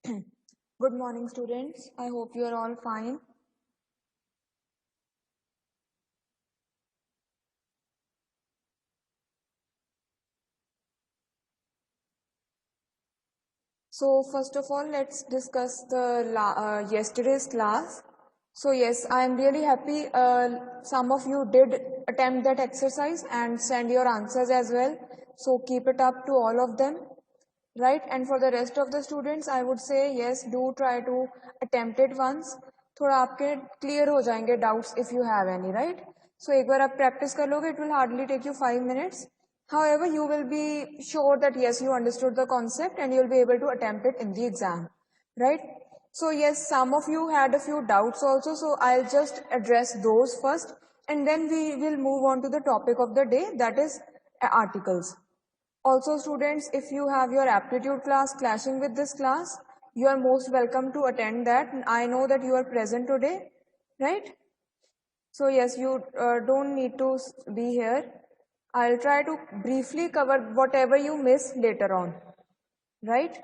Good morning, students. I hope you are all fine. So, first of all, let's discuss the yesterday's class. So, yes, I am really happy. Some of you did attempt that exercise and send your answers as well. So, keep it up to all of them, right? And for the rest of the students, I would say yes, do try to attempt it once. थोड़ा आपके clear हो जाएंगे doubts if you have any, right? So एक बार आप practice कर लोगे, it will hardly take you 5 minutes. However, you will be sure that yes, you understood the concept and you'll be able to attempt it in the exam, right? So yes, some of you had a few doubts also, so I'll just address those first and then we will move on to the topic of the day, that is articles. Also students, if you have your aptitude class clashing with this class, you are most welcome to attend that. I know that you are present today, right? So yes, you don't need to be here. I'll try to briefly cover whatever you miss later on, right?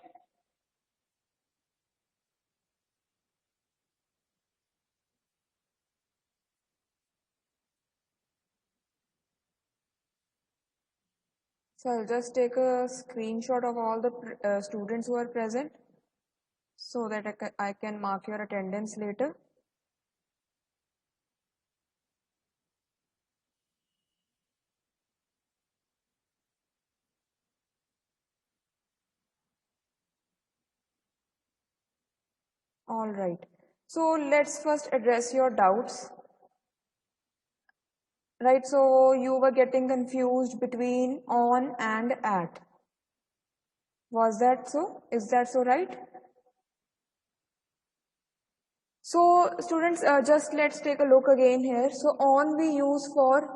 So I'll just take a screenshot of all the students who are present so that I can mark your attendance later. All right. So let's first address your doubts. Right, so you were getting confused between on and at. Was that so? Is that so, right? So students, just let's take a look again here. So on we use for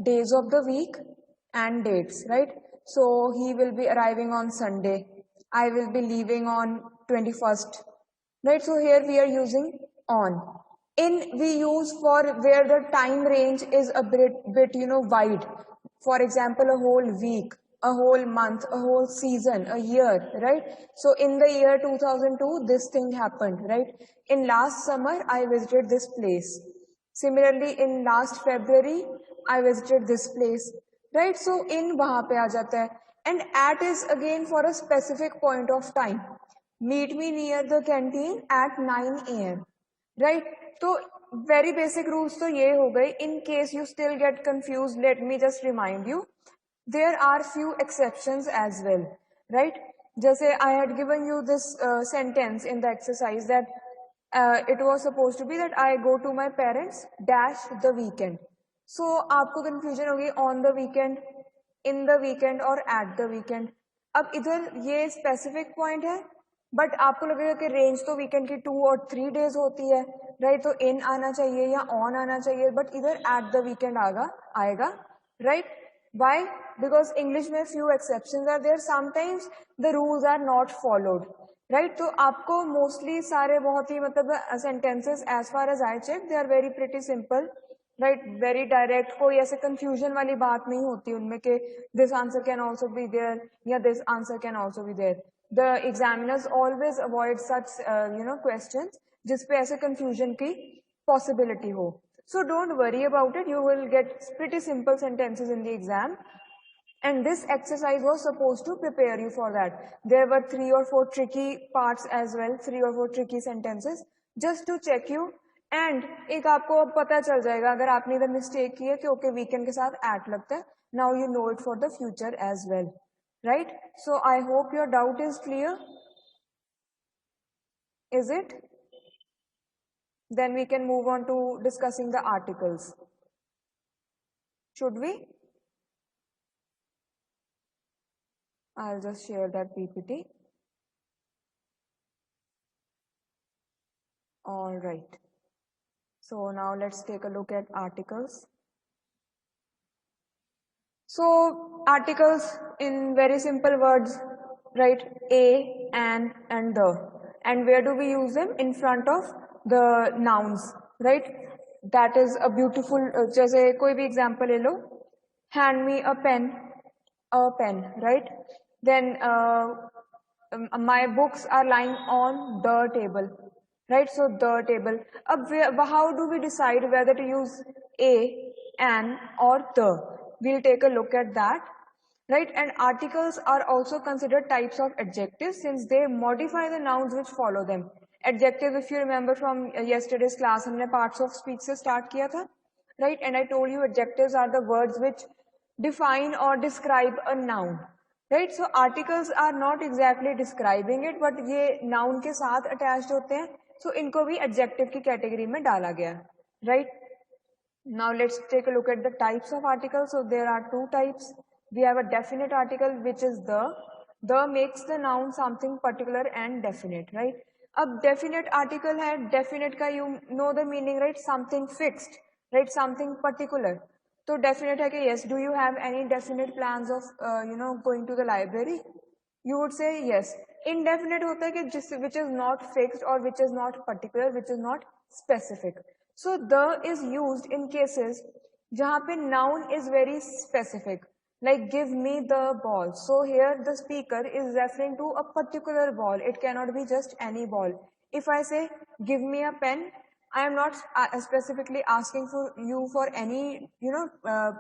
days of the week and dates, right? So he will be arriving on Sunday. I will be leaving on 21st. Right, so here we are using on. In we use for where the time range is a bit wide. For example, a whole week, a whole month, a whole season, a year, right? So in the year 2002, this thing happened, right? In last summer, I visited this place. Similarly, in last February, I visited this place, right? So in वहाँ पे आ जाता है. And at is again for a specific point of time. Meet me near the canteen at 9 a.m. Right? So very basic rules तो ये हो गए. In case you still get confused, let me just remind you. There are few exceptions as well, right? जैसे I had given you this sentence in the exercise that it was supposed to be that I go to my parents dash the weekend. So आपको confusion होगी on the weekend, in the weekend और at the weekend. अब इधर ये specific point है, but आपको लगेगा कि रेंज तो वीकेंड की 2 और 3 डेज होती है, राइट? तो इन आना चाहिए या ऑन आना चाहिए, बट इधर एट द वीकेंड आएगा, राइट? वाई? बिकॉज इंग्लिश में few exceptions are there, sometimes the rules are not followed, right? तो आपको मोस्टली सारे बहुत ही मतलब sentences as far as I check they are very pretty simple, right? Very direct, कोई ऐसे कंफ्यूजन वाली बात नहीं होती उनमें कि this answer can also be there या this answer can also be there. The examiners always avoid such questions जिसपे ऐसे confusion की possibility हो. So don't worry about it. You will get pretty simple sentences in the exam. And this exercise was supposed to prepare you for that. There were 3 or 4 tricky parts as well, 3 or 4 tricky sentences, just to check you. And एक आपको पता चल जाएगा अगर आपने इधर mistake की है कि okay weekend के साथ at लगता है. Now you know it for the future as well. Right? So I hope your doubt is clear. Is it? Then we can move on to discussing the articles. Should we? I'll just share that PPT. All right. So now let's take a look at articles. So articles in very simple words, right? A, and the. And where do we use them? In front of the nouns, right? That is a beautiful, जैसे कोई भी example ले लो. Hand me a pen, right? Then my books are lying on the table, right? So the table. How do we decide whether to use a, an, or the? We'll take a look at that, right? And articles are also considered types of adjectives since they modify the nouns which follow them. Adjective, if you remember from yesterday's class, हमने parts of speech से start किया था, right? And I told you adjectives are the words which define or describe a noun, right? So articles are not exactly describing it, but ये noun के साथ attached होते हैं, so इनको भी adjective की category में डाला गया, right? Now let's take a look at the types of articles. So there are two types. We have a definite article which is the. The makes the noun something particular and definite, right? अब definite article है, definite का you know the meaning, right? Something fixed, right? Something particular. तो definite है कि yes, do you have any definite plans of going to the library? You would say yes. Indefinite होता है कि जिस which is not fixed or which is not particular, which is not specific. So the is used in cases जहाँ पे noun is very specific, like give me the ball. So here the speaker is referring to a particular ball. It cannot be just any ball. If I say give me a pen, I am not specifically asking for you for any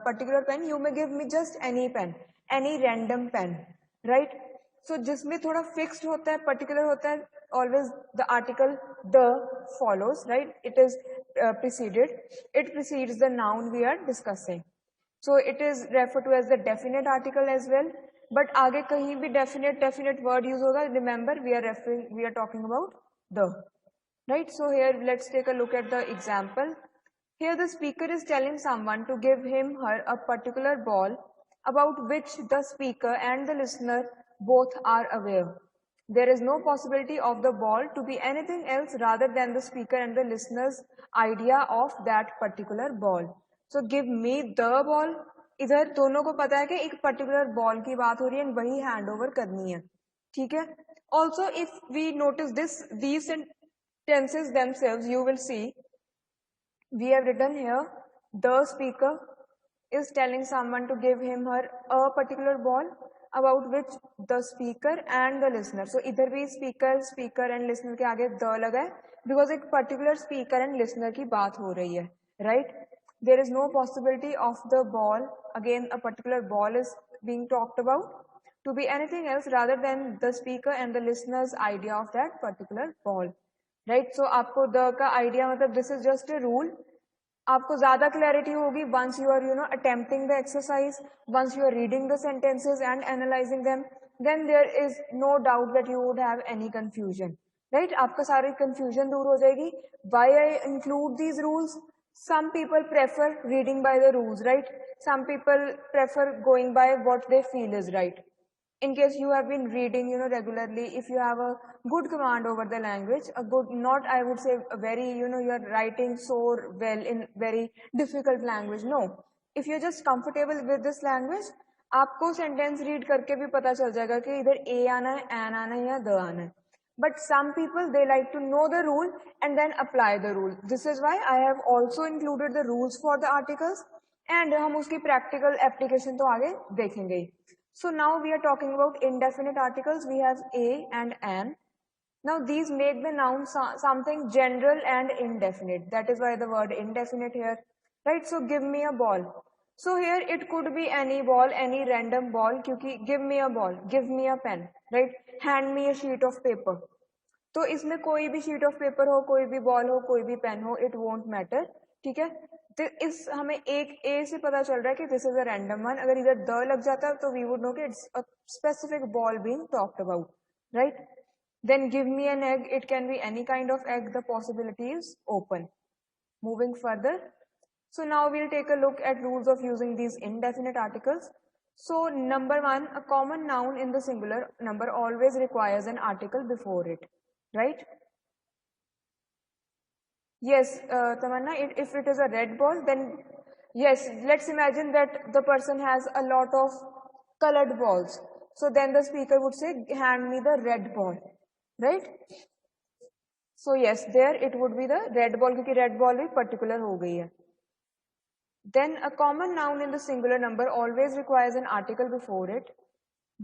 particular pen. You may give me just any pen, any random pen, right? So जिसमें थोड़ा fixed होता है, particular होता है, always the article the follows, right? It is preceded. It precedes the noun we are discussing. So it is referred to as the definite article as well. But आगे कहीं भी definite word use होगा, remember we are talking about the, right? So here let's take a look at the example. Here the speaker is telling someone to give him her a particular ball about which the speaker and the listener both are aware. There is no possibility of the ball to be anything else rather than the speaker and the listener's idea of that particular ball. So give me the ball. इधर दोनों को पता है कि एक particular ball की बात हो रही है, वही hand over करनी है, ठीक है? Also, if we notice these sentences themselves, you will see we have written here the speaker is telling someone to give him her a particular ball about which the speaker and the listener. So इधर भी speaker and listener के आगे the लगा है because एक particular speaker and listener की बात हो रही है, right? There is no possibility of the ball, again a particular ball is being talked about, to be anything else rather than the speaker and the listener's idea of that particular ball, right? So आपको the का idea मतलब this is just a rule. आपको ज़्यादा clarity होगी once you are attempting the exercise, once you are reading the sentences and analyzing them, then there is no doubt that you would have any confusion, right? आपका सारी confusion दूर हो जाएगी. Why I include these rules? Some people prefer reading by the rules, right? Some people prefer going by what they feel is right. In case you have been reading regularly, if you have a good command over the language, a good, not I would say a very you are writing so well in very difficult language, no, if you're just comfortable with this language, आपको sentence read करके भी पता चल जाएगा कि इधर a आना है, an आना है या the आना है. But some people, they like to know the rule and then apply the rule. This is why I have also included the rules for the articles, and हम उसकी practical application तो आगे देखेंगे ही. So now we are talking about indefinite articles. We have a and an. Now these make the noun something general and indefinite. That is why the word indefinite here, right? So give me a ball. So here it could be any ball, any random ball, क्योंकि give me a ball, give me a pen, right? Hand me a sheet of paper. तो इसमें कोई भी sheet of paper हो, कोई भी ball हो, कोई भी pen हो, it won't matter, ठीक है? तो इस हमें एक A से पता चल रहा है कि this is a random one. अगर इधर the लग जाता तो we would know कि it's a specific ball being talked about, right? Then give me an egg. It can be any kind of egg. The possibility is open. Moving further. So now we'll take a look at rules of using these indefinite articles. So number one, a common noun in the singular number always requires an article before it, right? Yes, Tamanna, if it is a red ball, then yes, let's imagine that the person has a lot of colored balls. So then the speaker would say, hand me the red ball, right? So yes, there it would be the red ball क्योंकि red ball भी particular हो गई है. Then a common noun in the singular number always requires an article before it.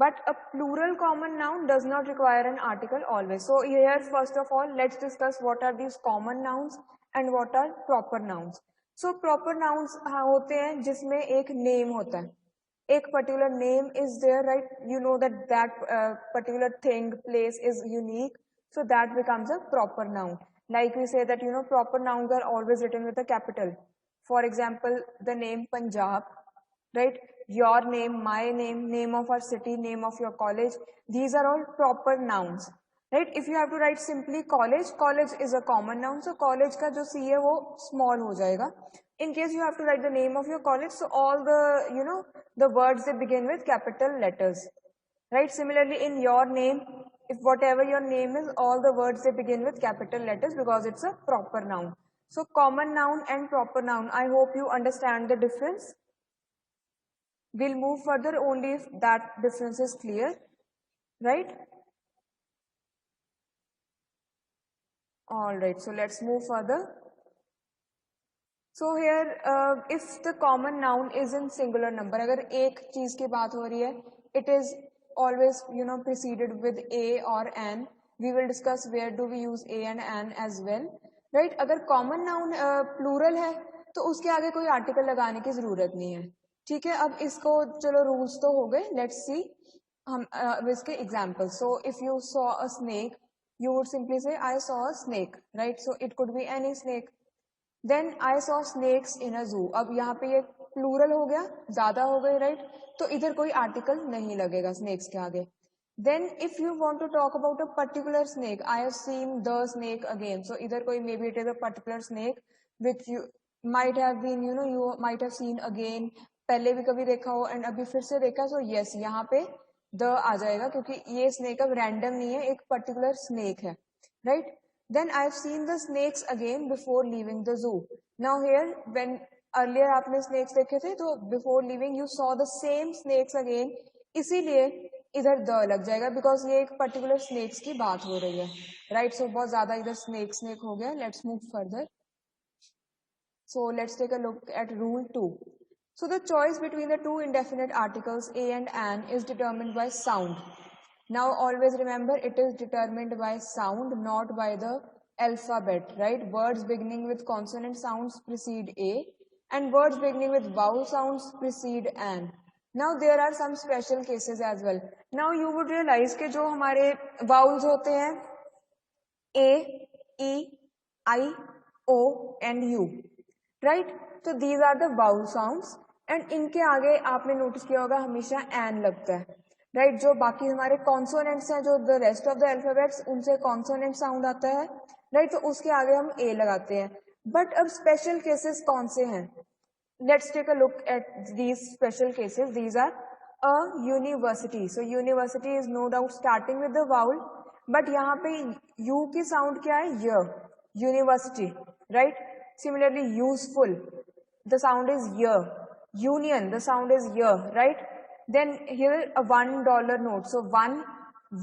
but a plural common noun does not require an article always. So here first of all let's discuss what are these common nouns and what are proper nouns. So proper nouns होते हैं जिसमें एक name होता है, एक particular name is there, right? You know that particular thing, place is unique, so that becomes a proper noun. Like we say that proper nouns are always written with a capital. For example, the name Punjab, right? Your name, my name, name of our city, name of your college, these are all proper nouns, right? If you have to write simply college, college is a common noun, so college का जो C है वो small हो जाएगा. In case you have to write the name of your college, so all the the words they begin with capital letters, right? Similarly in your name, if whatever your name is, all the words they begin with capital letters because it's a proper noun. So common noun and proper noun, I hope you understand the difference. We'll move further only if that difference is clear, right? All right, so let's move further. So here, if the common noun is in singular number, अगर एक चीज की बात हो रही है, it is always preceded with a or an. We will discuss where do we use a and an as well, right? अगर common noun plural है, तो उसके आगे कोई article लगाने की जरूरत नहीं है. ठीक है, अब इसको चलो रूल्स तो हो गए. लेट्स सी हम इसके example. So if you saw a snake, you would simply say I saw a snake, right? So it could be any snake. Then I saw snakes in a zoo. अब यहाँ पे ये plural हो गया, ज्यादा हो गए, राइट? तो इधर कोई आर्टिकल नहीं लगेगा स्नेक्स के आगे. Then if you want to talk about a particular snake, I have seen the snake again. So इधर कोई maybe it is a particular snake which you might have been you might have seen again. पहले भी कभी देखा हो and अभी फिर से देखा, सो यस यहाँ पे द आ जाएगा क्योंकि ये स्नेक अब रैंडम नहीं है, एक पर्टिकुलर स्नेक है, right? Then I have seen the snakes again before leaving the zoo. Now here when earlier आपने स्नेक्स देखे थे तो before leaving you saw the same snakes again, इसीलिए इधर द लग जाएगा बिकॉज ये एक पर्टिकुलर स्नेक्स की बात हो रही है, राइट? सो बहुत ज्यादा इधर स्नेक स्नेक हो गया. Let's move further. So let's take a look at rule 2. So the choice between the two indefinite articles a and an is determined by sound. Now always remember it is determined by sound, not by the alphabet, right? Words beginning with consonant sounds precede a and words beginning with vowel sounds precede an. Now there are some special cases as well. Now you would realize कि जो हमारे vowels होते हैं a, e, I, o and u, right? तो these are the vowel sounds and इनके आगे आपने notice किया होगा हमेशा एन लगता है, राइट? जो बाकी हमारे कॉन्सोनेंट्स हैं, जो the rest of the alphabets, उनसे कॉन्सोनेंट साउंड आता है, राइट? तो उसके आगे हम ए लगाते हैं. बट अब स्पेशल केसेस कौन से हैं? Let's take a look at these special cases. These are a university. So university is no doubt starting with the vowel, but यहाँ पे यू की साउंड क्या है? य. University, right? Similarly, useful, the sound is y. Union, the sound is y, right? Then here a $1 note, so one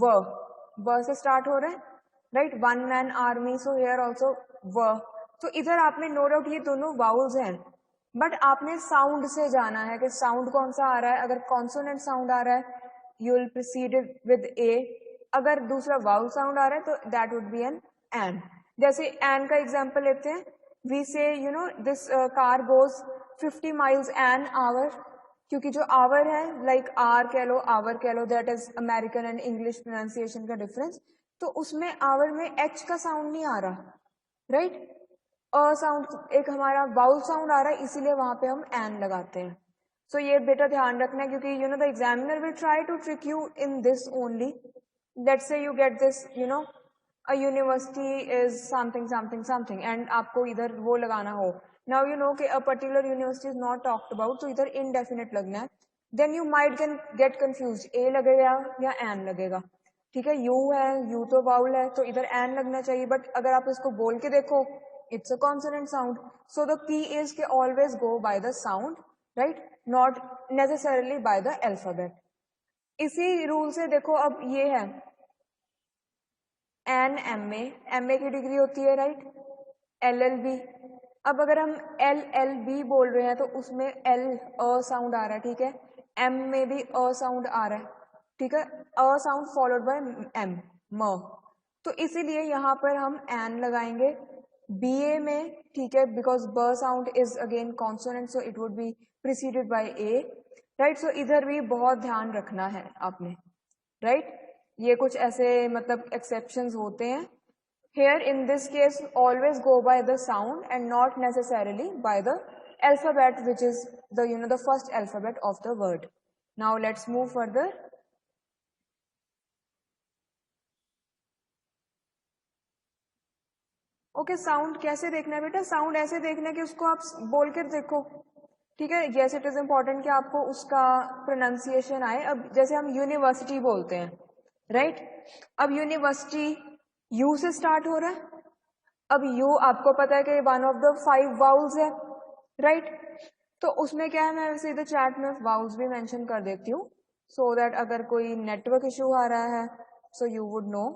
v से start हो रहा है, right? One man army, so here also v. तो इधर आपने नो डाउट ये दोनों vowels हैं, बट आपने साउंड से जाना है कि साउंड कौन सा आ रहा है. अगर कॉन्सोनेंट साउंड आ रहा है यू विल प्रोसीड विद ए, अगर दूसरा वाउल साउंड आ रहा है तो दैट वुड बी एन. जैसे एन का एग्जांपल लेते हैं. We say this car goes 50 miles an hour, क्योंकि जो hour है like hour कह लो, hour कह लो, that is American and English pronunciation का difference. तो उसमें hour में h का sound नहीं आ रहा, right? अ साउंड एक हमारा वाउल साउंड आ रहा है, इसीलिए वहां पे हम एन लगाते हैं. सो ये बेटा ध्यान रखना है क्योंकि the examiner will try to trick you in this only. Let's say you get this a university is something something something and आपको इधर वो लगाना हो. Now you know कि a particular university is not talked about, तो इधर indefinite लगना है. Then you might get confused, a लगेगा या an लगेगा, ठीक है? u है, u तो वाउल है, तो इधर an लगना चाहिए, बट अगर आप इसको बोल के देखो it's a consonant sound. So the key is कि always go by the sound, right? Not necessarily by the alphabet. इसी रूल से देखो अब ये है एन एम ए की डिग्री होती है, राइट? L L B. अब अगर हम एल एल बी बोल रहे हैं तो उसमें एल अ साउंड आ रहा है, ठीक है? एम में भी अ साउंड आ रहा है, ठीक है, a sound followed by M, म, तो इसीलिए यहाँ पर हम एन लगाएंगे। बी ए में, ठीक है, बिकॉज ब sound is again consonant, so it would be preceded by a, right. So इधर भी बहुत ध्यान रखना है आपने, राइट। ये कुछ ऐसे मतलब एक्सेप्शंस होते हैं। Here in this case always go by the sound and not necessarily by the alphabet, which is the the first alphabet of the word. Now let's move further. Okay, sound कैसे देखना है बेटा? Sound ऐसे देखना है कि उसको आप बोल कर देखो, ठीक है। यस, इट इज इम्पोर्टेंट कि आपको उसका प्रोनाउंसिएशन आए। अब जैसे हम यूनिवर्सिटी बोलते हैं, राइट, अब यूनिवर्सिटी यू से स्टार्ट हो रहा है। अब यू आपको पता है कि वन ऑफ द 5 वाउल्स है, राइट। तो उसमें क्या है, मैं वैसे इधर चैट में वाउल्स भी मेंशन कर देती हूँ, सो दैट अगर कोई नेटवर्क इशू आ रहा है सो यू वुड नो।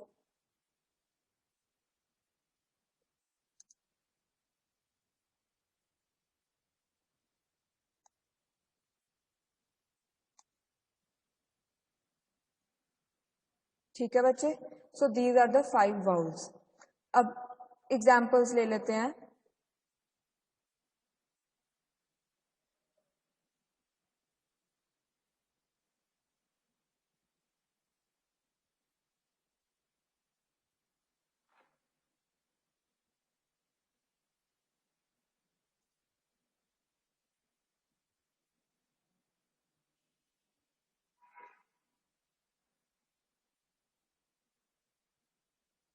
ठीक है बच्चे, so these are the 5 vowels. अब एग्जाम्पल्स ले लेते हैं।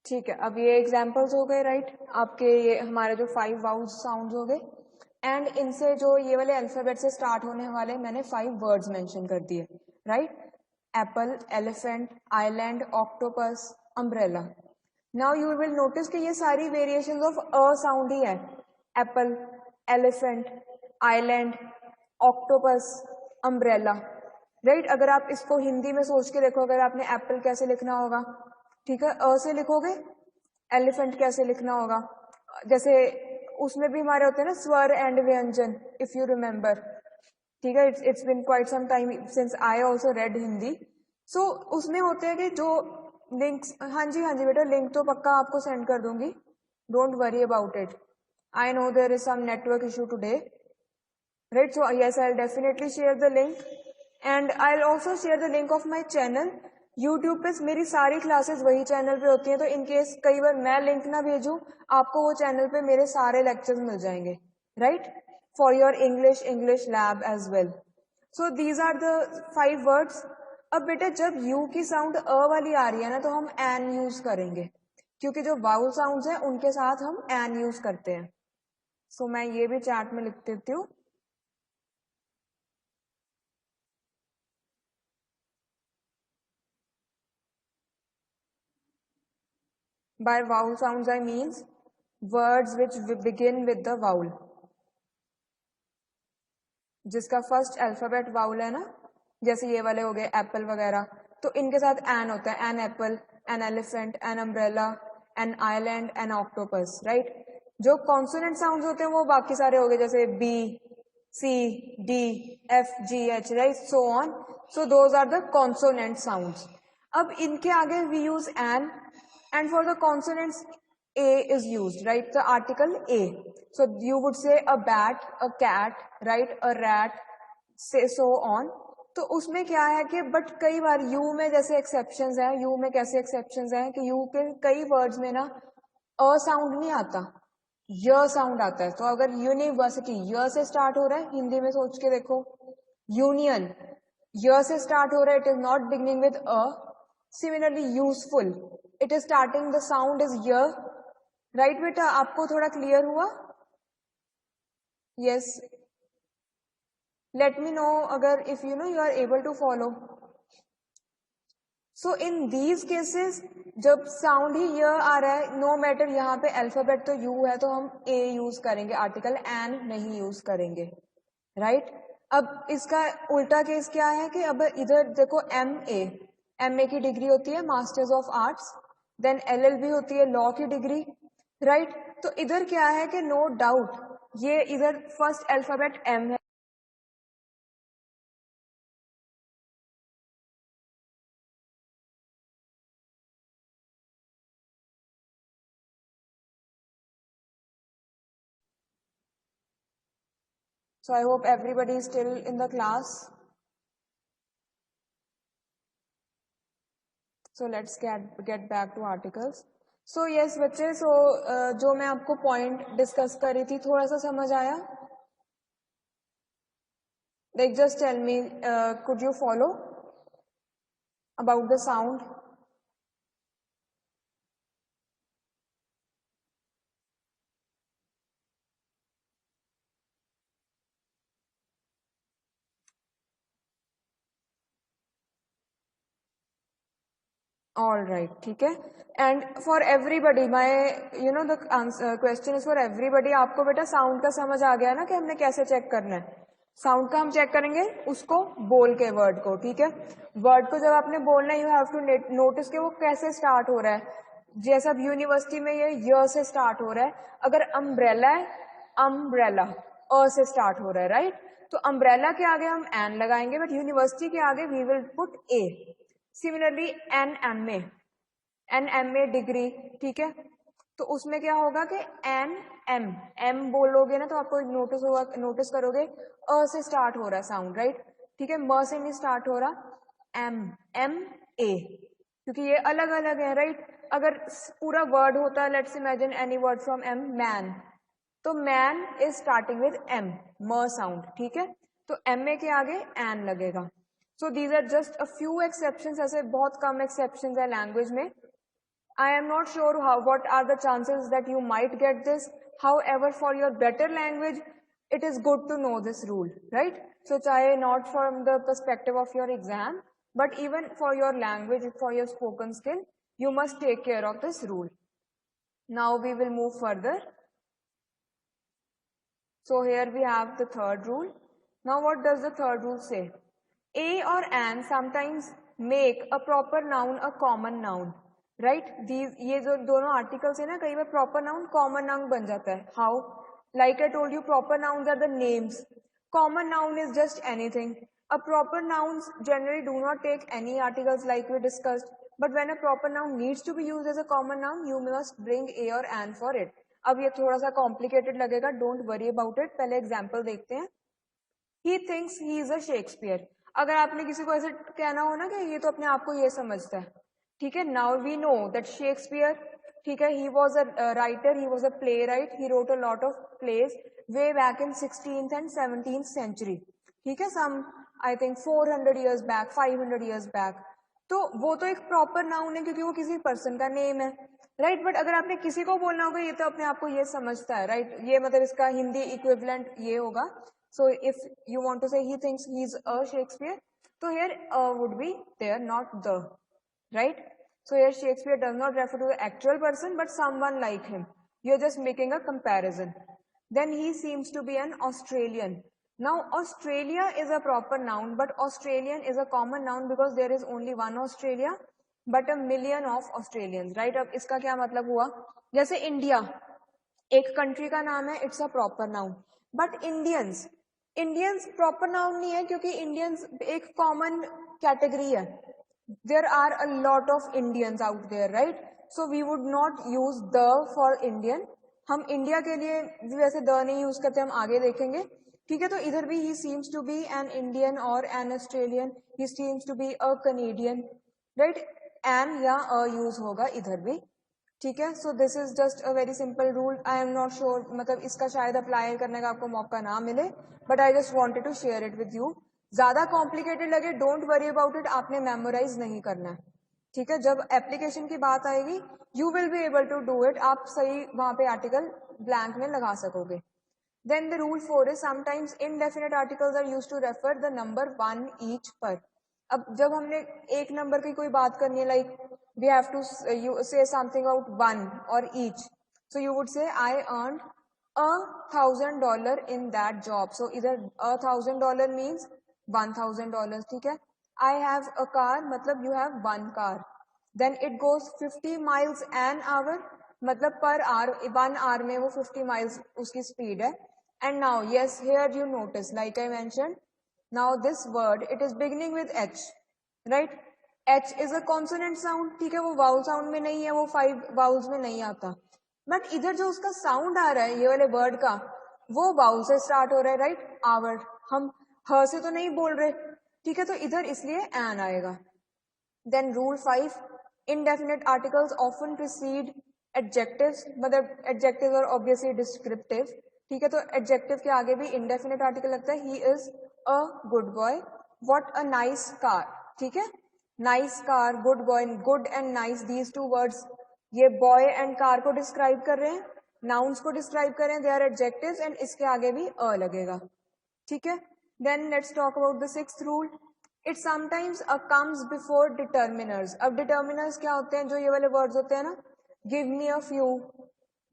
ठीक है, अब ये एग्जाम्पल्स हो गए, राइट। आपके ये हमारे जो 5 वाउल्स साउंड्स हो गए, एंड इनसे जो ये वाले अल्फाबेट से स्टार्ट होने वाले मैंने 5 वर्ड्स मेंशन कर दिए, right. Apple, elephant, island, octopus, umbrella. Now you will notice कि ये सारी वेरिएशंस ऑफ अ साउंड ही है। Apple, elephant, island, octopus, umbrella, right. अगर आप इसको हिंदी में सोच के देखो, अगर आपने एप्पल कैसे लिखना होगा, ठीक है, अ से लिखोगे। एलिफेंट कैसे लिखना होगा, जैसे उसमें भी हमारे होते हैं ना स्वर एंड व्यंजन, इफ यू रिमेम्बर, ठीक है। It's been quite some time since I also read Hindi. So उसमें होते हैं कि जो लिंक्स, हाँ जी, हाँ जी बेटा, लिंक तो पक्का आपको सेंड कर दूंगी, don't worry about it. I know there is some network issue today, right? So yes, I'll definitely share the link, and I'll also share the link of my channel. YouTube पे मेरी सारी classes वही channel पे होती हैं, तो in case कई बार मैं लिंक ना भेजूं, आपको वो चैनल पे मेरे सारे लेक्चर्स मिल जाएंगे, right, for your English lab as well. So these are the 5 words. अब बेटा जब यू की साउंड अ वाली आ रही है ना, तो हम एन यूज करेंगे, क्योंकि जो वाउल साउंड्स हैं उनके साथ हम एन यूज करते हैं। सो मैं ये भी चैट में लिख देती हूँ। By vowel sounds I means words which begin with the vowel, जिसका फर्स्ट अल्फाबेट वाउल है ना, जैसे ये वाले हो गए एप्पल वगैरह, तो इनके साथ एन होता है। An apple, an elephant, an umbrella, an island, an octopus, right. जो कॉन्सोनेंट साउंड्स होते हैं वो बाकी सारे हो गए, जैसे B, C, D, F, G, H, right, so on. So those are the consonant sounds. अब इनके आगे we use an, and for the consonants a is used, right, the article a. So you would say a bat, a cat, right, a rat, say so on. तो उसमें क्या है कि but कई बार you में जैसे एक्सेप्शंस हैं, you में कैसे एक्सेप्शंस हैं कि यू के कई वर्ड्स में ना अ साउंड नहीं आता, य साउंड आता है। तो अगर यूनिवर्सिटी य से स्टार्ट हो रहा है, हिंदी में सोच के देखो, यूनियन य से स्टार्ट हो रहा है, it is not beginning with a. Similarly useful, it is starting, the sound is य, राइट बेटा, आपको थोड़ा क्लियर हुआ? यस, लेट मी नो अगर if you know you are able to follow. So in these cases जब sound ही य आ रहा है, नो मैटर यहाँ पे अल्फाबेट तो यू है, तो हम ए यूज करेंगे, आर्टिकल एन नहीं यूज करेंगे, राइट। अब इसका उल्टा केस क्या है कि अब इधर देखो, एम ए की डिग्री होती है masters of arts, then LLB होती है लॉ की डिग्री, राइट। तो इधर क्या है कि नो डाउट ये इधर फर्स्ट अल्फाबेट एम है, So I hope everybody is still in the class. So let's get back to articles. So yes बच्चे, so जो मैं आपको point discuss कर रही थी, थोड़ा सा समझ आया? Like just tell me, could you follow about the sound? All right, ठीक है. And for everybody, my the question is for everybody. आपको बेटा साउंड का समझ आ गया ना कि हमने कैसे चेक करना है. साउंड का हम चेक करेंगे उसको बोल के वर्ड को, ठीक है. वर्ड को जब आपने बोलना है, यू हैव टू नोटिस कि वो कैसे स्टार्ट हो रहा है. जैसा अब यूनिवर्सिटी में ये य से स्टार्ट हो रहा है. अगर अम्ब्रेला है, अम्ब्रेला अ से स्टार्ट हो रहा है, राइट. तो अम्ब्रेला के आगे हम एन लगाएंगे, बट यूनिवर्सिटी के आगे we will put a. Similarly an M A degree, ठीक है. तो उसमें क्या होगा कि एन एम बोलोगे ना तो आपको नोटिस करोगे अ से स्टार्ट हो रहा है साउंड, राइट. ठीक है, म से नहीं स्टार्ट हो रहा. एम ए, क्योंकि ये अलग अलग है, राइट. अगर पूरा वर्ड होता है, let's imagine any word from M, man, तो man is starting with M, म साउंड, ठीक है. तो एम ए के आगे एन लगेगा. So these are just a few exceptions. ऐसे बहुत कम exceptions है language में. I am not sure what are the chances that you might get this. However, for your better language, it is good to know this rule, right? So चाहे not from the perspective of your exam, but even for your language, for your spoken skill, you must take care of this rule. Now we will move further. So here we have the third rule. Now what does the third rule say? A or an sometimes make a proper noun a common noun, right? ये जो दोनों articles है ना, कई बार proper noun common noun बन जाता है. How? Like I told you, proper nouns are the names. Common noun is just anything. A proper nouns generally do not take any articles like we discussed. But when a proper noun needs to be used as a common noun, you must bring a or an for it. अब ये थोड़ा सा complicated लगेगा, don't worry about it. पहले example देखते हैं. He thinks he is a Shakespeare. अगर आपने किसी को ऐसे कहना हो ना कि ये तो अपने आप को ये समझता है, ठीक है. Now we know that Shakespeare, ठीक है, he was a writer, he was a playwright, he wrote a lot of plays way back in 16th and 17th century, ठीक है. Some I think 400 years back, 500 years back. तो वो तो एक proper noun है क्योंकि वो किसी पर्सन का नेम है, राइट. बट अगर आपने किसी को बोलना होगा ये तो अपने आप को ये समझता है, राइट. ये मतलब इसका हिंदी इक्विवेलेंट ये होगा. So if you want to say he thinks he is a Shakespeare, so here would be there, not the, right. So here Shakespeare does not refer to the actual person but someone like him. You're just making a comparison. Then he seems to be an Australian. Now Australia is a proper noun, but Australian is a common noun because there is only one Australia but a million of Australians, right. अब इसका क्या मतलब हुआ? जैसे India एक country का नाम है, it's a proper noun. But Indians proper noun नहीं है क्योंकि इंडियंस एक कॉमन कैटेगरी है. There are a lot of Indians out there, right. So we would not use the for Indian. हम इंडिया के लिए भी वैसे द नहीं यूज करते, हम आगे देखेंगे, ठीक है. तो इधर भी he seems to be an Indian और an Australian, he seems to be a Canadian, right. An या अ यूज होगा इधर भी, ठीक है. So this is just a very simple rule. I am not sure, मतलब इसका शायद अप्लाई करने का आपको मौका ना मिले, but I just wanted to share it with you. ज्यादा कॉम्प्लिकेटेड लगे, डोंट वरी अबाउट इट, आपने मेमोराइज नहीं करना है, ठीक है. जब एप्लीकेशन की बात आएगी you will be able to do it, आप सही वहां पे आर्टिकल ब्लैंक में लगा सकोगे. Then the rule 4 is sometimes indefinite articles are used to refer the number one each per. अब जब हमने एक नंबर की कोई बात करनी है, like we have to say something about one or each, so you would say I earned $1,000 in that job. So इधर $1,000 means $1,000, ठीक है. I have a car मतलब you have one car. Then it goes 50 miles an hour, मतलब per hour, 1 hour में वो 50 miles उसकी speed है. And now yes, here you notice, like I mentioned, now this word, it is beginning with H, right. H is a consonant sound, ठीक है. वो vowel sound में नहीं है, वो 5 vowels में नहीं आता. बट इधर जो उसका साउंड आ रहा है ये वाले वर्ड का, वो वाउ से स्टार्ट हो रहा है, राइट, आवर, हम ह से तो नहीं बोल रहे, ठीक है, तो इधर इसलिए एन आएगा। Then rule 5, indefinite articles often precede adjectives, मतलब एडजेक्टिव और ऑब्वियसली डिस्क्रिप्टिव, ठीक है, तो एडजेक्टिव के आगे भी इनडेफिनेट आर्टिकल लगता है। He is a good boy, what a nice car, ठीक है, nice car, good boy, good and nice, these two words ये बॉय एंड कार को डिस्क्राइब कर रहे हैं, नाउन्स को डिस्क्राइब कर रहे हैं, दे आर एडजेक्टिव्स एंड इसके आगे भी अ लगेगा, ठीक है। Then let's talk about the sixth rule, it sometimes comes before determiners. अब डिटर्मिनर्स क्या होते हैं, जो ये वाले वर्ड्स होते हैं ना, give me a few,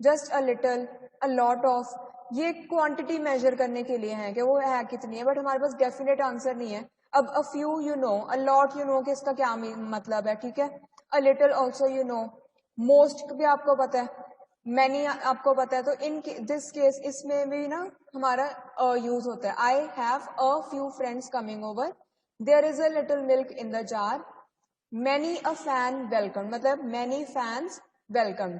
just a little, a lot of, ये क्वांटिटी मेजर करने के लिए है कि वो है कितनी है, बट हमारे पास डेफिनेट आंसर नहीं है। अब a few you know, a lot you know कि इसका क्या मतलब है, ठीक है, a little also you know, most भी आपको पता है, मैनी आपको पता है, तो इन दिस केस इसमें भी ना हमारा यूज होता है। I have a few friends coming over, there is a little milk in the jar, many a fan welcome, मतलब मैनी फैंस वेलकम,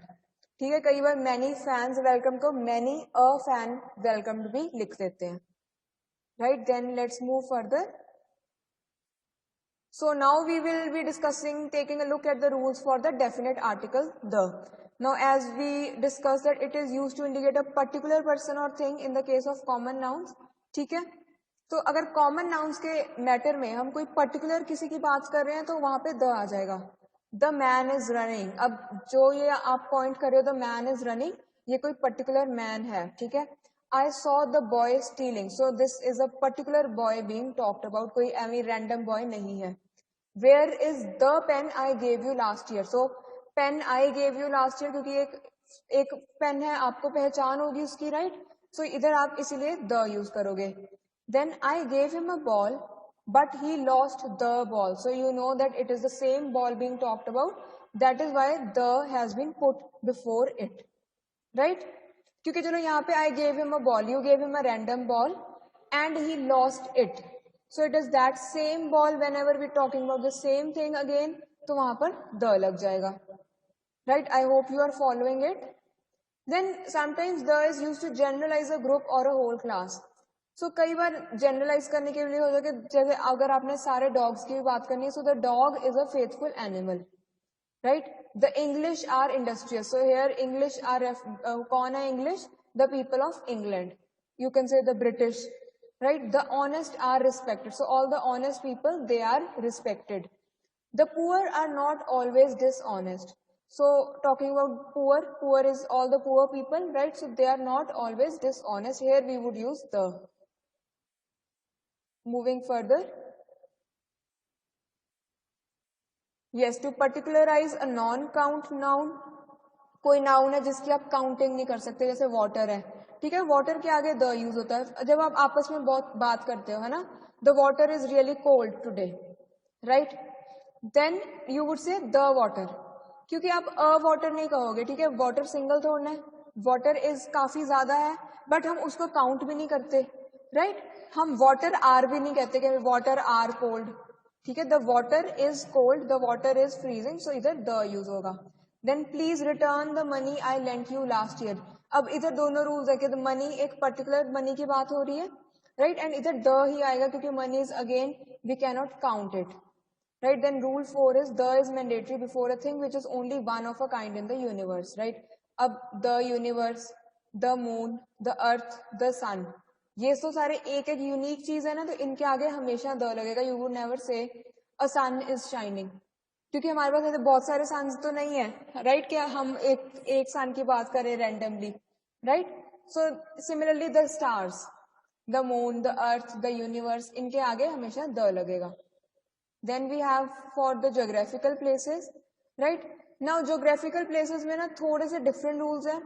ठीक है, कई बार मैनी फैंस वेलकम को मैनी अ फैन वेलकम्ड भी लिख देते हैं, right. Then let's move further. So now we will be discussing, taking a look at the rules for the definite article the. Now as we discussed that it is used to indicate a particular person or thing in the case of common nouns, ठीक है, तो अगर common nouns के matter में हम कोई particular किसी की बात कर रहे हैं तो वहां पे द आ जाएगा। द मैन इज रनिंग, अब जो ये आप पॉइंट कर रहे हो द मैन इज रनिंग, ये कोई पर्टिकुलर मैन है, ठीक है। I saw the boy stealing, so this is a particular boy being talked about, कोई एवी रैंडम बॉय नहीं है। Where is the pen I gave you last year? So pen I gave you last year, क्योंकि एक pen है, आपको पहचान होगी उसकी, राइट, सो इधर आप इसीलिए द यूज करोगे। Then I gave him a ball, but he lost the ball, so you know that it is the same ball being talked about, that is why the has been put before it, right, क्योंकि चलो यहाँ पे I gave him a ball, you gave him a random ball and he lost it, so it is that same ball, whenever we talking about the same thing again, तो वहां पर the लग जाएगा, right. I hope you are following it. Then sometimes the is use to generalise a group और a whole class, सो कई बार generalise करने के लिए हो जाए, जैसे अगर आपने सारे डॉग्स की भी बात करनी है, so the dog is a faithful animal, right, the English are industrious, so here English are kaun hai English, the people of England, you can say the British, right. The honest are respected, so all the honest people, they are respected. The poor are not always dishonest, so talking about poor, poor is all the poor people, right, so they are not always dishonest, here we would use the. Moving further, yes, to particularize a non count noun, कोई noun है जिसकी आप counting नहीं कर सकते, जैसे water है, ठीक है, वाटर के आगे द यूज होता है जब आप आपस में बहुत बात करते हो, है ना, the water is really cold today, right, then you would say the water, क्योंकि आप अ वाटर नहीं कहोगे, ठीक है, वाटर सिंगल थोड़ा है, वाटर इज काफी ज्यादा है, बट हम उसको काउंट भी नहीं करते, राइट, हम वाटर आर भी नहीं कहते कि वाटर आर कोल्ड, ठीक है, the water is cold, the water is freezing, so इधर द यूज होगा। Then please return the money I lent you last year, अब इधर दोनों रूल्स है कि मनी एक पर्टिकुलर मनी की बात हो रही है, राइट, एंड इधर द ही आएगा क्योंकि money is again we can not count it, right. Then rule 4 is the is mandatory before a thing which is only one of a kind in the universe, right. अब the universe, the moon, the earth, the sun, ये तो सारे एक एक unique चीज है ना, तो इनके आगे हमेशा द लगेगा, you would never say a sun is shining, क्योंकि हमारे पास ऐसे बहुत सारे सन्स तो नहीं है, राइट, क्या हम एक सन की बात करें randomly, right, so similarly the stars, the moon, the earth, the universe, इनके आगे हमेशा द लगेगा। Then we have for the geographical places, right. Now geographical places में ना थोड़े से different rules हैं,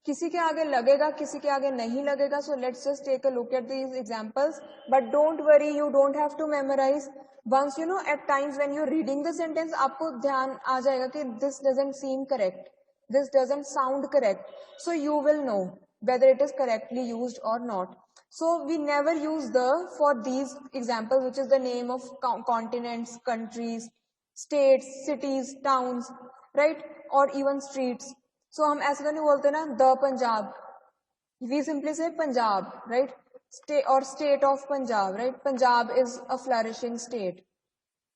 किसी के आगे लगेगा, किसी के आगे नहीं लगेगा, so let's just take a look at these examples, but don't worry, you don't have to memorize, once you know at times when you're reading the sentence आपको ध्यान आ जाएगा कि this doesn't seem correct, this doesn't sound correct, so you will know whether it is correctly used or not. So we never use the for these examples, which is the name of continents, countries, states, cities, towns, right, or even streets. So हम ऐसे तो नहीं बोलते ना the Punjab, We simply say Punjab, right? State of Punjab, right? Punjab is a flourishing state.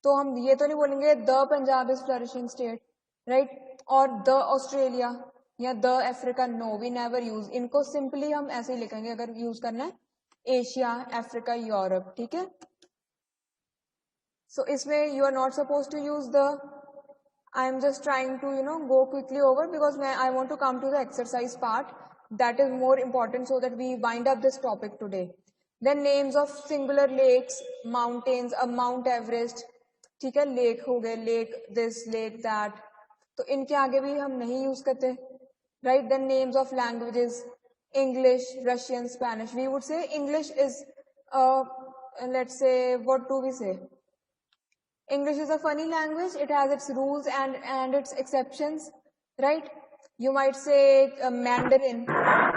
तो हम ये तो नहीं बोलेंगे the Punjab is flourishing state, right? और द ऑस्ट्रेलिया या the Africa, no, we never use. इनको सिंपली हम ऐसे ही लिखेंगे अगर यूज करना है, एशिया, अफ्रीका, यूरोप, ठीक है? सो इसमें you are not suppose to use the. I am just trying to go quickly over because I want to come to the exercise part that is more important so that we wind up this topic today. Then names of singular lakes, mountains, Mount Everest, ठीक है, lake हो गए, lake this, lake that, तो इनके आगे भी हम नहीं यूज करते, right? Then names of languages, English, Russian, Spanish. We would say English is, let's say, what do we say? English is a funny language. It has its rules and its exceptions, right? You might say Mandarin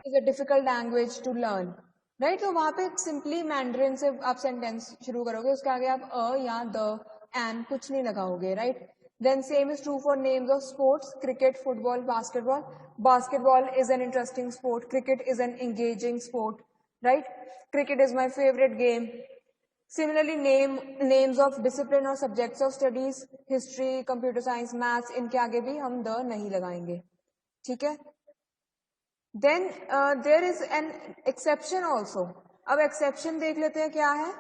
is a difficult language to learn, right? तो वहाँ पे simply Mandarin से आप sentence शुरू करोगे, उसके आगे आप a या the and कुछ नहीं लगाओगे, right? Then same is true for names of sports: cricket, football, basketball. Basketball is an interesting sport. Cricket is an engaging sport, right? Cricket is my favorite game. Similarly, names of discipline और subjects of studies, history, computer science, maths, इनके आगे भी हम the नहीं लगाएंगे, ठीक है? Then there is an exception also. अब exception देख लेते हैं क्या है.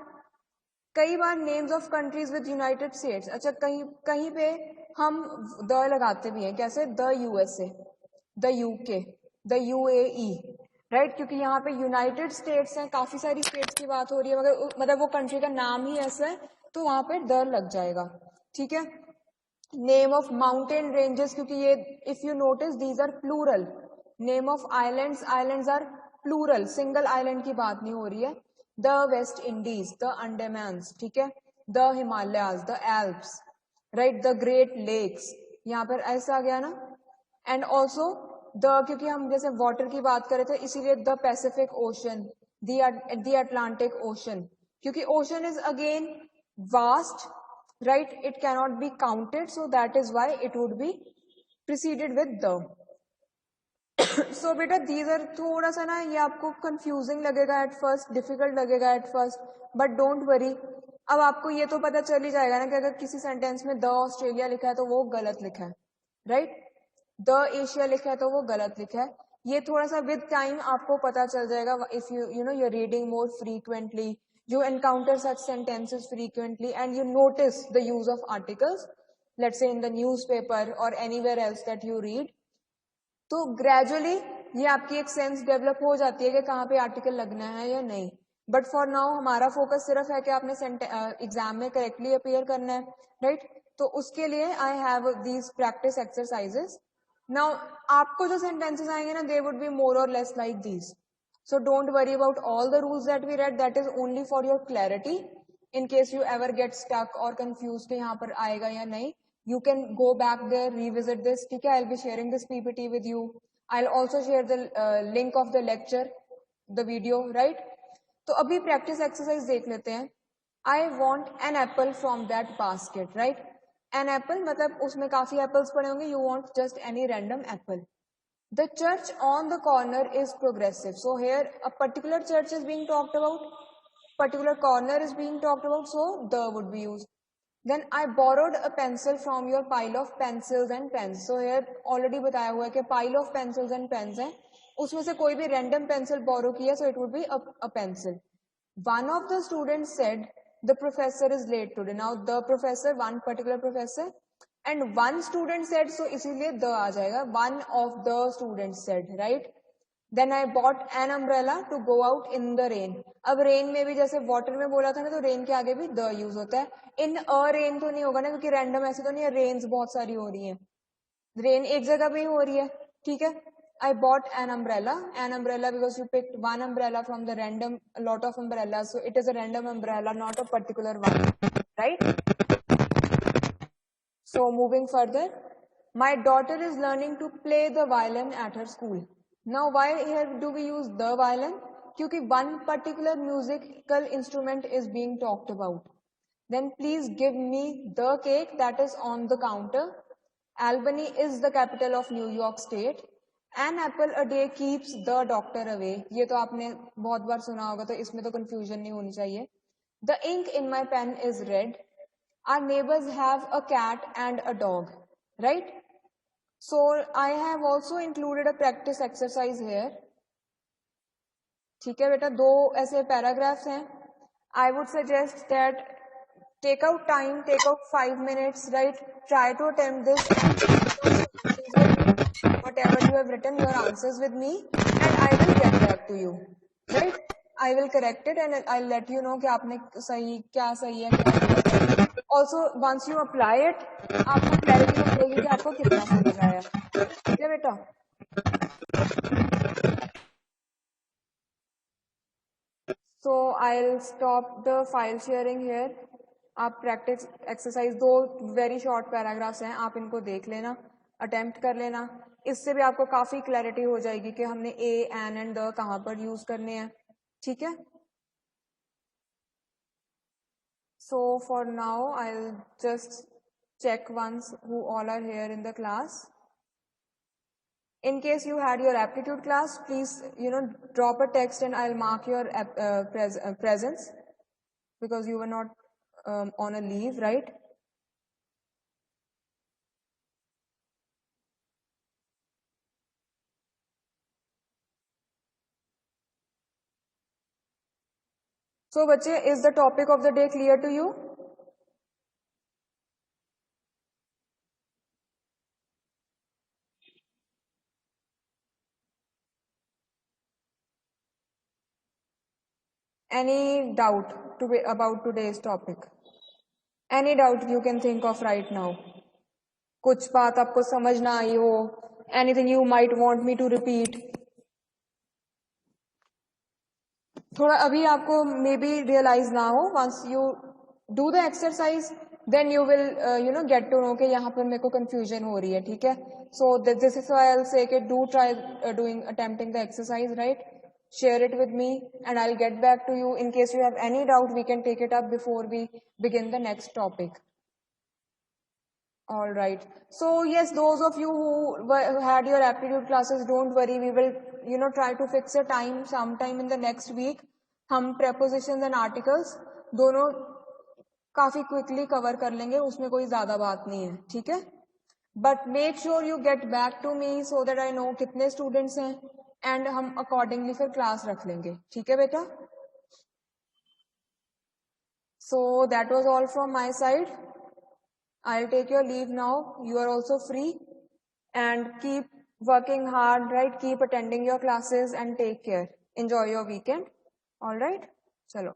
कई बार names of countries with United States, अच्छा कहीं पे हम the लगाते भी हैं, कैसे? The USA, the UK, the UAE, right? क्योंकि यहाँ पे यूनाइटेड स्टेट्स हैं, काफी सारी स्टेट्स की बात हो रही है, मगर मतलब वो कंट्री का नाम ही ऐसा है तो वहां पे दर लग जाएगा, ठीक है? नेम ऑफ माउंटेन रेंजेस, क्योंकि ये if you notice these are plural. Name of islands, islands are plural, single island की बात नहीं हो रही है. The West Indies, the Andamans, ठीक है? The Himalayas, the Alps, right? The Great Lakes, यहाँ पर ऐसा आ गया ना. एंड ऑल्सो क्योंकि हम जैसे वाटर की बात कर रहे थे इसीलिए the Pacific Ocean, the Atlantic Ocean, क्योंकि ocean is again vast, right? It cannot be counted, so that is why it would be preceded with the. So बेटा दीज आर, थोड़ा सा ना ये आपको कंफ्यूजिंग लगेगा एट फर्स्ट, डिफिकल्ट लगेगा at first, but don't worry. अब आपको ये तो पता चल ही जाएगा ना कि अगर किसी सेंटेंस में द ऑस्ट्रेलिया लिखा है तो वो गलत लिखा है, राइट? द एशिया लिखा है तो वो गलत लिखा है. ये थोड़ा सा विद टाइम आपको पता चल जाएगा. If you no you're reading more frequently, you encounter such sentences frequently and you notice the use of articles, let's say in the newspaper or anywhere else that you read, तो gradually ये आपकी एक sense develop हो जाती है कि कहाँ पे आर्टिकल लगना है या नहीं. बट फॉर नाउ हमारा फोकस सिर्फ है कि आपने एग्जाम में करेक्टली अपीयर करना है, राइट? तो उसके लिए I have these practice exercises. Now आपको जो सेंटेंसेस आएंगे ना, दे वुड बी मोर और less like these. So don't worry about all the rules that we read, that is only for your clarity. In case you ever get stuck और confuse कि यहाँ पर आएगा या नहीं, you can go back there, revisit this, ठीक है? I'll be sharing this PPT with you. I'll also share the link of the lecture, the video, right? तो अभी practice exercise देख लेते हैं. I want an apple from that basket, right? An apple मतलब उसमें काफी apples पड़े होंगे. You want just any random apple. The church on the corner is progressive. So here a particular church is being talked about, particular corner is being talked about, so the would be used. Then I borrowed a pencil from your pile of pencils and pens. So here already बताया हुआ है कि pile of pencils and pens है, उसमें से कोई भी random pencil borrow किया, so it would be a pencil. One of the students said the professor is late today. Now the professor, one particular professor, and one student said, so इसीलिए the आ जाएगा. One of the students said, right? Then I bought an umbrella to go out in the rain. अब rain में भी जैसे water में बोला था ना, तो रेन के आगे भी द यूज होता है. इन अ रेन तो नहीं होगा ना, क्योंकि रैंडम ऐसे तो नहीं है, रेन्स बहुत सारी हो रही है, रेन एक जगह पे ही हो रही है, ठीक है? I bought an umbrella because you picked one umbrella from the random lot of umbrellas, so it is a random umbrella, not a particular one, right? So moving further, my daughter is learning to play the violin at her school. Now why here do we use the violin? क्योंकि one particular musical instrument is being talked about. Then please give me the cake that is on the counter. Albany is the capital of New York State. An apple a day keeps the doctor away, ये तो आपने बहुत बार सुना होगा, तो इसमें तो confusion नहीं होनी चाहिए. The ink in my pen is red. Our neighbours have a cat and a dog. Right? So I have also included a practice exercise here. ठीक है बेटा, दो ऐसे पैराग्राफ्स हैं. I would suggest that take out time, take out 5 minutes, right? Try to attempt this and whatever you have written your answers with me, and I will get back to you, right? I will correct it and I'll let you know कि आपने क्या सही है क्या गलत है. Also once you apply it, आपको clarity हो जाएगी कि आपको कितना समझ आया. ठीक है बेटा? So I'll stop the file sharing here. आप प्रैक्टिस एक्सरसाइज, दो वेरी शॉर्ट पैराग्राफ्स हैं, आप इनको देख लेना, अटेम्प्ट कर लेना. इससे भी आपको काफ़ी क्लैरिटी हो जाएगी कि हमने ए, एन एंड द कहाँ पर यूज करने हैं. ठीक है? So for now I will just check once who all are here in the class. In case you had your aptitude class, please drop a text and I'll mark your presence, because you were not on a leave, right? So बच्चे, is the topic of the day clear to you? Any doubt about today's topic? Any doubt you can think of right now? कुछ बात आपको समझ ना आई हो? Anything you might want me to repeat? थोड़ा अभी आपको मे बी रियलाइज ना हो. Once you do the exercise, then you will get to know कि यहाँ पर मेरे को कंफ्यूजन हो रही है. ठीक है? So this is why I will say कि do try doing attempting the exercise, right? Share it with me and I'll get back to you. In case you have any doubt, we can take it up before we begin the next topic. All right. So yes, those of you who had your aptitude classes, don't worry. We will try to fix a time sometime in the next week. हम prepositions and articles दोनों काफी quickly cover कर लेंगे, उसमें कोई ज्यादा बात नहीं है. ठीक है? But make sure you get back to me so that I know कितने स्टूडेंट्स हैं, एंड हम अकॉर्डिंगली फिर क्लास रख लेंगे. ठीक है बेटा? So that was all from my side. I'll take your leave now. You are also free, and keep working hard, right? Keep attending your classes and take care. Enjoy your weekend. All right? Chalo.